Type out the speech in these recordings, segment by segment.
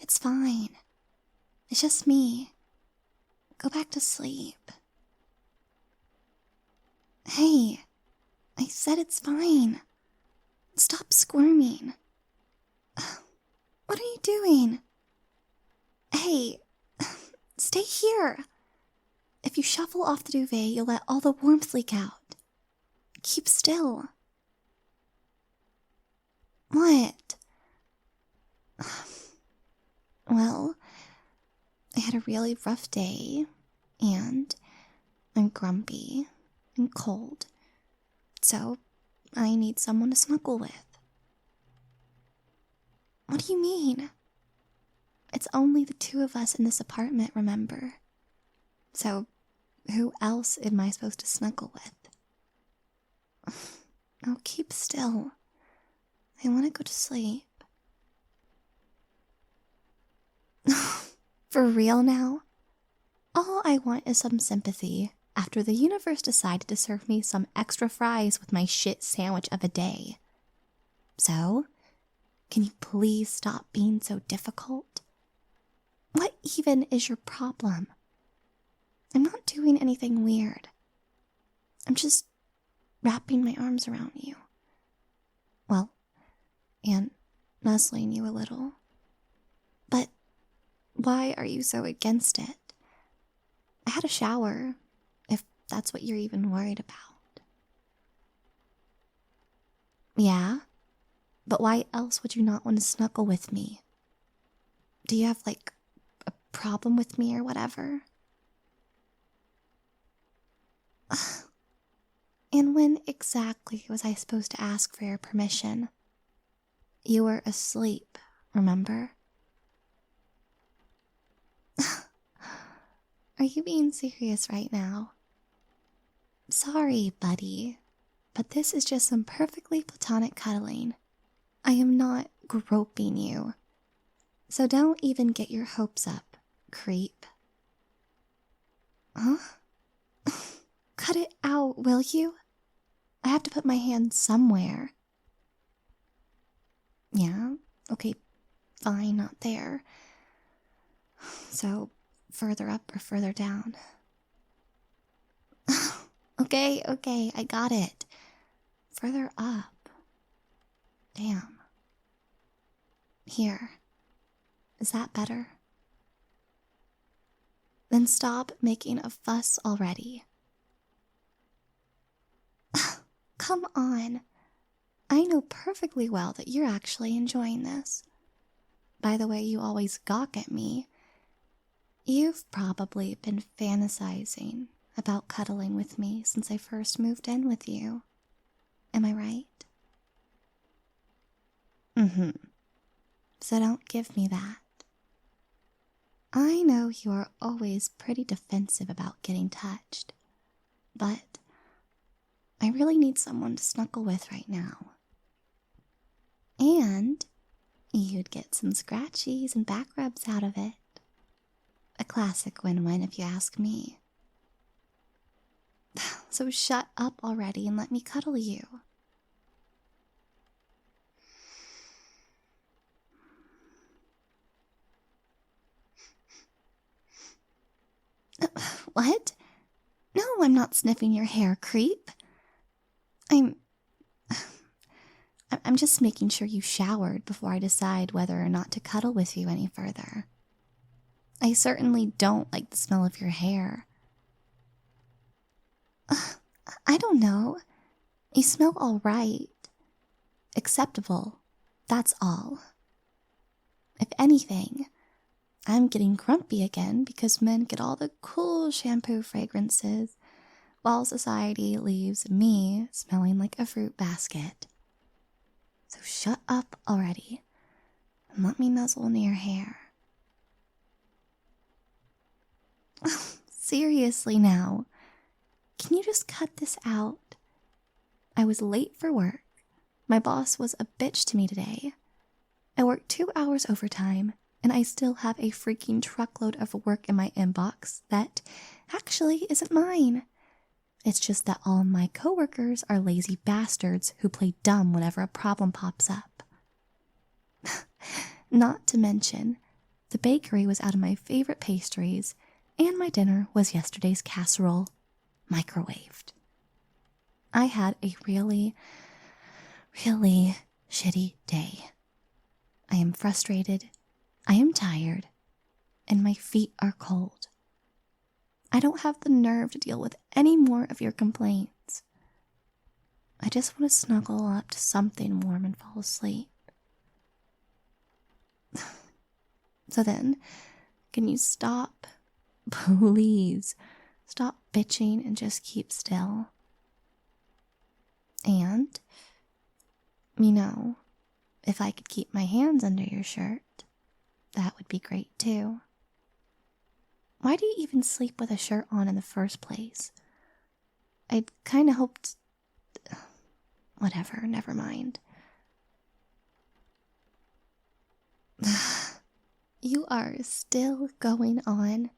It's fine. It's just me. Go back to sleep. Hey, I said it's fine. Stop squirming. What are you doing? Hey, stay here. If you shuffle off the duvet, you'll let all the warmth leak out. Keep still. What? Well, I had a really rough day, and I'm grumpy and cold, so I need someone to snuggle with. What do you mean? It's only the two of us in this apartment, remember? So, who else am I supposed to snuggle with? Oh, keep still. I want to go to sleep. For real now? All I want is some sympathy after the universe decided to serve me some extra fries with my shit sandwich of a day. So, can you please stop being so difficult? What even is your problem? I'm not doing anything weird. I'm just wrapping my arms around you. Well, and nuzzling you a little. But why are you so against it? I had a shower, if that's what you're even worried about. Yeah? But why else would you not want to snuggle with me? Do you have, like, a problem with me or whatever? And when exactly was I supposed to ask for your permission? You were asleep, remember? Are you being serious right now? Sorry, buddy, but this is just some perfectly platonic cuddling. I am not groping you. So don't even get your hopes up, creep. Huh? Cut it out, will you? I have to put my hand somewhere. Yeah, okay, fine, not there. So, further up or further down? Okay, I got it. Further up. Damn. Here. Is that better? Then stop making a fuss already. Come on. I know perfectly well that you're actually enjoying this. By the way you always gawk at me, you've probably been fantasizing about cuddling with me since I first moved in with you. Am I right? Mm-hmm. So don't give me that. I know you are always pretty defensive about getting touched, but I really need someone to snuggle with right now. And you'd get some scratchies and back rubs out of it. A classic win-win if you ask me. So shut up already and let me cuddle you. What? No, I'm not sniffing your hair, creep. I'm just making sure you showered before I decide whether or not to cuddle with you any further. I certainly don't like the smell of your hair. I don't know. You smell all right. Acceptable. That's all. If anything, I'm getting grumpy again because men get all the cool shampoo fragrances, while society leaves me smelling like a fruit basket. So shut up already and let me nuzzle near your hair. Seriously now, can you just cut this out? I was late for work. My boss was a bitch to me today. I worked 2 hours overtime, and I still have a freaking truckload of work in my inbox that actually isn't mine. It's just that all of my coworkers are lazy bastards who play dumb whenever a problem pops up. Not to mention, The bakery was out of my favorite pastries, and my dinner was yesterday's casserole, microwaved. I had a really, really shitty day. I am frustrated, I am tired, and my feet are cold. I don't have the nerve to deal with any more of your complaints. I just want to snuggle up to something warm and fall asleep. So then, can you stop? Please, stop bitching and just keep still. And, if I could keep my hands under your shirt, that would be great too. Why do you even sleep with a shirt on in the first place? I'd kinda hoped... Whatever, never mind. You are still going on.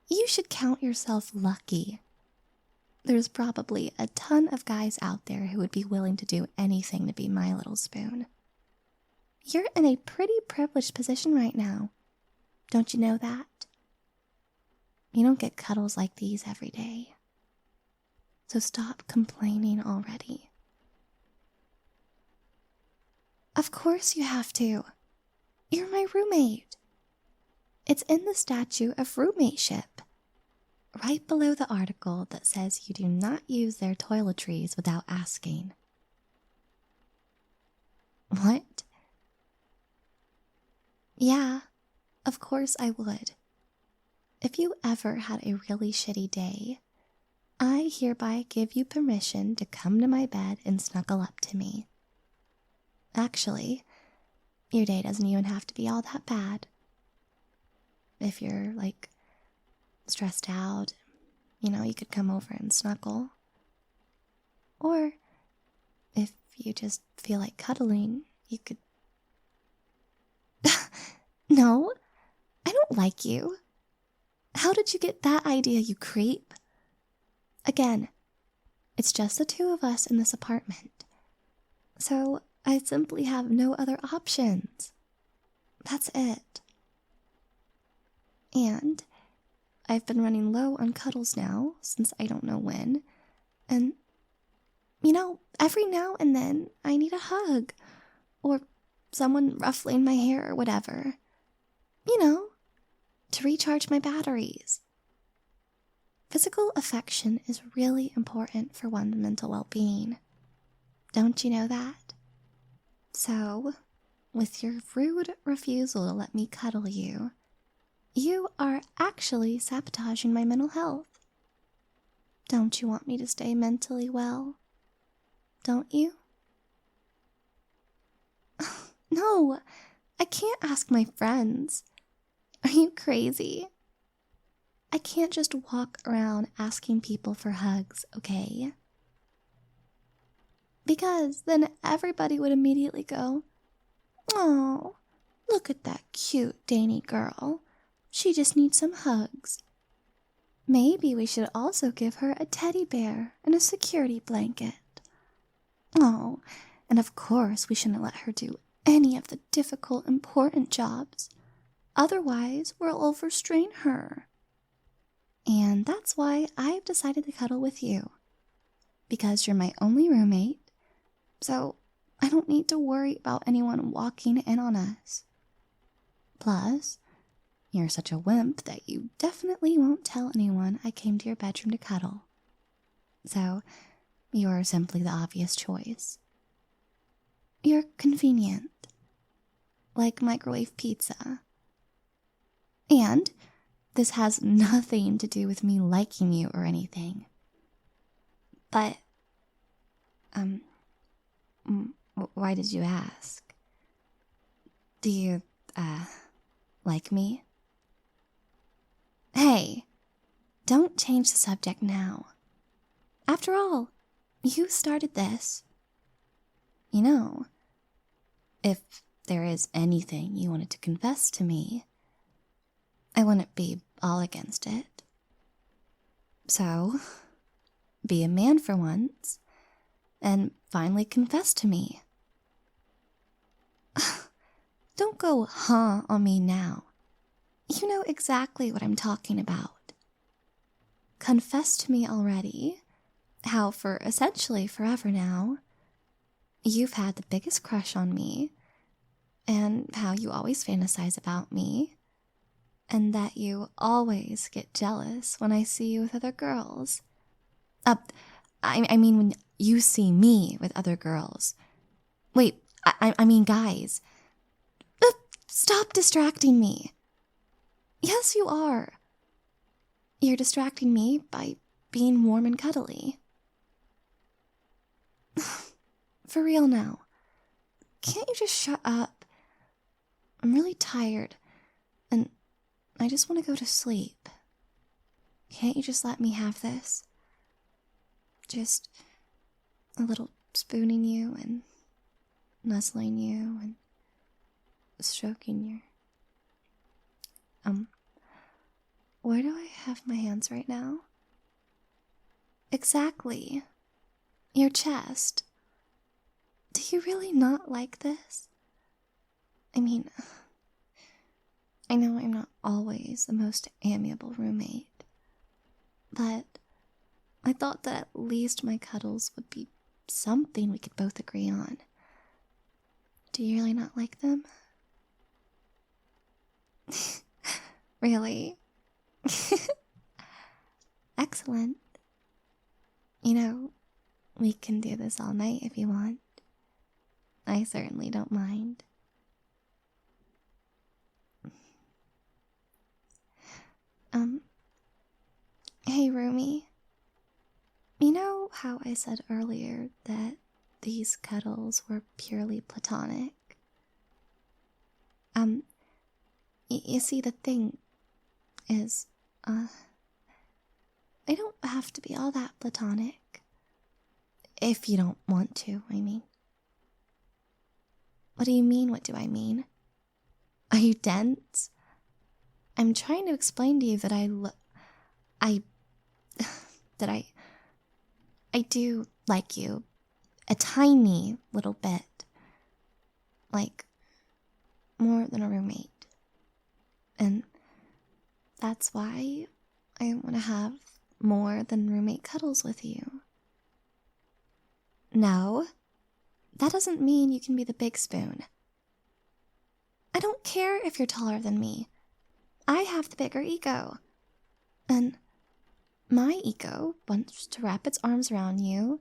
You should count yourself lucky. There's probably a ton of guys out there who would be willing to do anything to be my little spoon. You're in a pretty privileged position right now. Don't you know that? You don't get cuddles like these every day. So stop complaining already. Of course you have to. You're my roommate. It's in the statute of roommateship, right below the article that says you do not use their toiletries without asking. What? Yeah, of course I would. If you ever had a really shitty day, I hereby give you permission to come to my bed and snuggle up to me. Actually, your day doesn't even have to be all that bad. If you're, stressed out, you could come over and snuggle. Or, if you just feel like cuddling, you could... No, I don't like you. How did you get that idea, you creep? Again, it's just the two of us in this apartment. So, I simply have no other options. That's it. And I've been running low on cuddles now since I don't know when. And, every now and then I need a hug. Or someone ruffling my hair or whatever. To recharge my batteries. Physical affection is really important for one's mental well-being. Don't you know that? So, with your rude refusal to let me cuddle you, you are actually sabotaging my mental health. Don't you want me to stay mentally well? Don't you? No, I can't ask my friends. Are you crazy? I can't just walk around asking people for hugs, okay? Because then everybody would immediately go, "Oh, look at that cute, dainty girl. She just needs some hugs." Maybe we should also give her a teddy bear and a security blanket. Oh, and of course we shouldn't let her do any of the difficult, important jobs. Otherwise, we'll overstrain her. And that's why I've decided to cuddle with you. Because you're my only roommate, so I don't need to worry about anyone walking in on us. Plus, you're such a wimp that you definitely won't tell anyone I came to your bedroom to cuddle. So, you're simply the obvious choice. You're convenient. Like microwave pizza. And this has nothing to do with me liking you or anything. But, why did you ask? Do you, like me? Hey, don't change the subject now. After all, you started this. If there is anything you wanted to confess to me, I wouldn't be all against it. So, be a man for once, and finally confess to me. Don't go on me now. You know exactly what I'm talking about. Confess to me already how for essentially forever now, you've had the biggest crush on me, and how you always fantasize about me, and that you always get jealous when I see you with other girls. I mean when you see me with other girls. Wait, I mean guys. Stop distracting me. Yes, you are. You're distracting me by being warm and cuddly. For real now. Can't you just shut up? I'm really tired, and I just want to go to sleep. Can't you just let me have this? Just a little spooning you and nuzzling you and stroking your... Where do I have my hands right now? Exactly. Your chest. Do you really not like this? I mean, I know I'm not always the most amiable roommate, but I thought that at least my cuddles would be something we could both agree on. Do you really not like them? Really? Excellent. You know, we can do this all night if you want. I certainly don't mind. Hey roomie. You know how I said earlier that these cuddles were purely platonic? You see, the thing is, they don't have to be all that platonic. If you don't want to, I mean. What do you mean, what do I mean? Are you dense? I'm trying to explain to you that I do like you. A tiny little bit. Like, more than a roommate. And that's why I want to have more than roommate cuddles with you. No, that doesn't mean you can be the big spoon. I don't care if you're taller than me. I have the bigger ego. And my ego wants to wrap its arms around you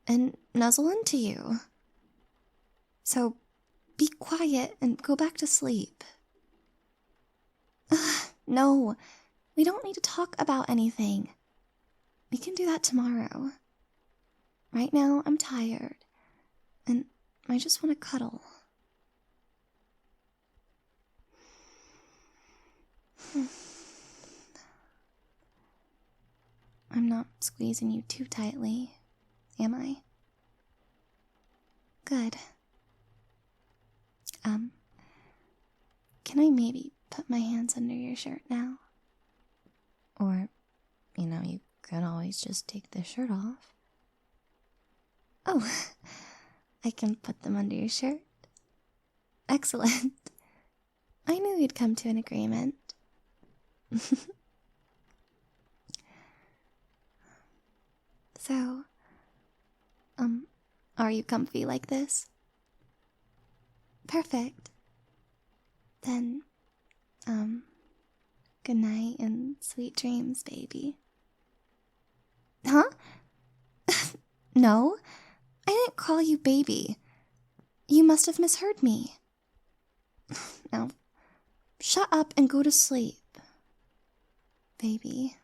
and nuzzle into you. So be quiet and go back to sleep. No, we don't need to talk about anything. We can do that tomorrow. Right now, I'm tired, and I just want to cuddle. I'm not squeezing you too tightly, am I? Good. Can I maybe put my hands under your shirt now? Or, you could always just take the shirt off. Oh, I can put them under your shirt. Excellent. I knew you'd come to an agreement. So, are you comfy like this? Perfect. Then, good night and sweet dreams, baby. Huh? No, I didn't call you baby. You must have misheard me. Now, shut up and go to sleep, baby.